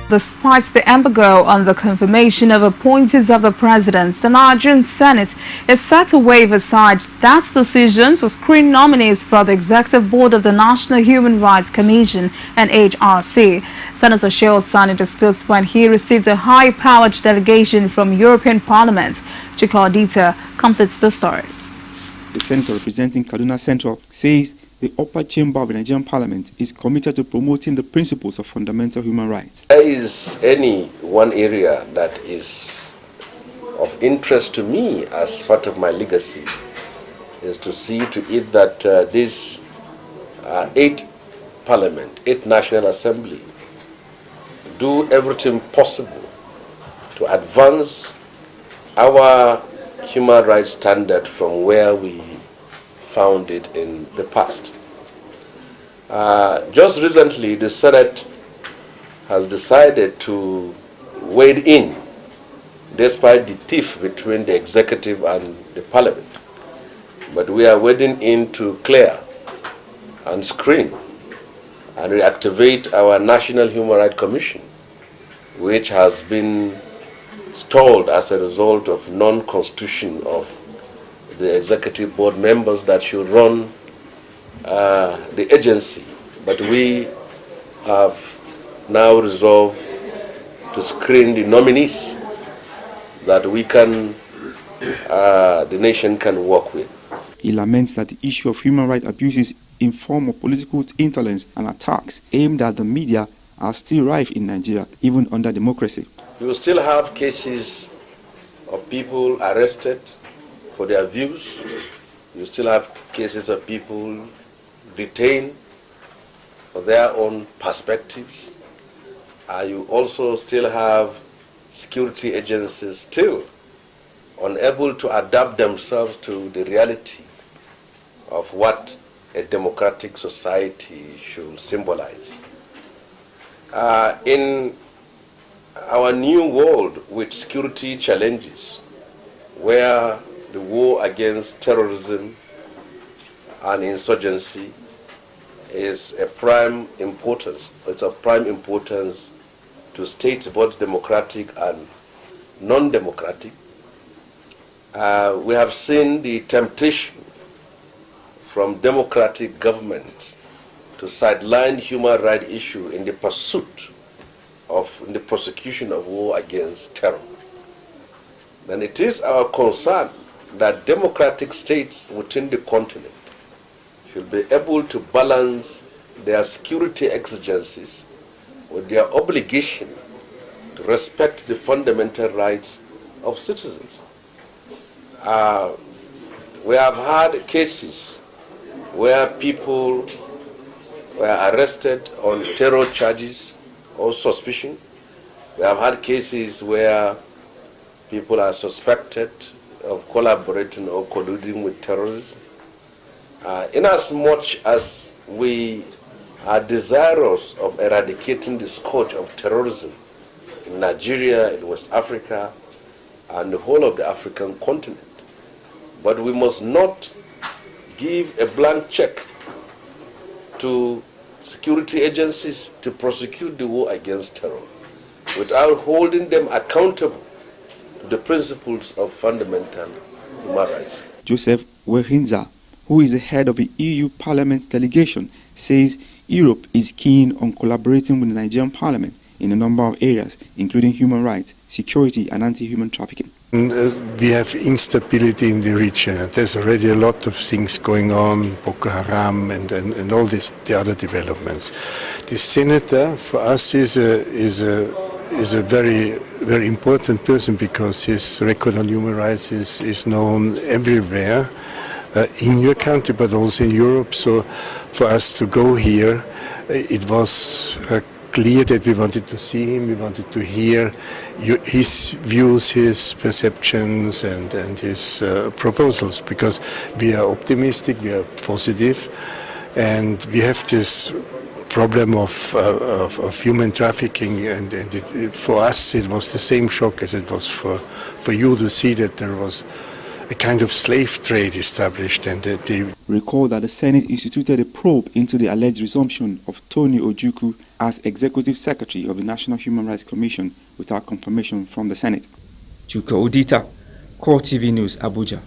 Despite the embargo on the confirmation of appointees of the president, the Nigerian Senate is set to waive aside that decision to screen nominees for the Executive Board of the National Human Rights Commission, NHRC. Senator SHEHU disclosed when he received a high-powered delegation from European Parliament. Chika Odita completes the story. The senator representing Kaduna Central says the upper chamber of the Nigerian Parliament is committed to promoting the principles of fundamental human rights. There is any one area that is of interest to me as part of my legacy is to see to it that this 8th Parliament, 8th National Assembly, do everything possible to advance our human rights standard from where we found it in the past. Just recently, the Senate has decided to wade in, despite the tiff between the executive and the parliament. But we are wading in to clear and screen and reactivate our National Human Rights Commission, which has been stalled as a result of non-constitution of the executive board members that should run the agency. But we have now resolved to screen the nominees that we can, the nation can work with. He laments that the issue of human rights abuses in form of political intolerance and attacks aimed at the media are still rife in Nigeria, even under democracy. We will still have cases of people arrested for their views. You still have cases of people detained for their own perspectives. You also still have security agencies still unable to adapt themselves to the reality of what a democratic society should symbolize. In our new world with security challenges, where the war against terrorism and insurgency is a prime importance. It's of prime importance to states, both democratic and non-democratic. We have seen the temptation from democratic governments to sideline human rights issue in the pursuit of the prosecution of war against terror. And it is our concern that democratic states within the continent should be able to balance their security exigencies with their obligation to respect the fundamental rights of citizens. We have had cases where people were arrested on terror charges or suspicion. We have had cases where people are suspected of collaborating or colluding with terrorists. Inasmuch as we are desirous of eradicating the scourge of terrorism in Nigeria, in West Africa, and the whole of the African continent. But we must not give a blank check to security agencies to prosecute the war against terror without holding them accountable to the principles of fundamental human rights. Joseph Wehinza, who is the head of the EU Parliament delegation, says Europe is keen on collaborating with the Nigerian Parliament in a number of areas, including human rights, security, and anti-human trafficking. We have instability in the region. There's already a lot of things going on, Boko Haram and all this, the other developments. The senator for us is a very, very important person because his record on human rights is known everywhere, in your country but also in Europe. So for us to go here, it was clear that we wanted to see him, we wanted to hear his views, his perceptions and his proposals, because we are optimistic, we are positive, and we have this problem of human trafficking, and for us it was the same shock as it was for you to see that there was a kind of slave trade established, and they Recall that the Senate instituted a probe into the alleged resumption of Tony Ojukwu as Executive Secretary of the National Human Rights Commission without confirmation from the Senate. Chuka Odita, Core TV News, Abuja.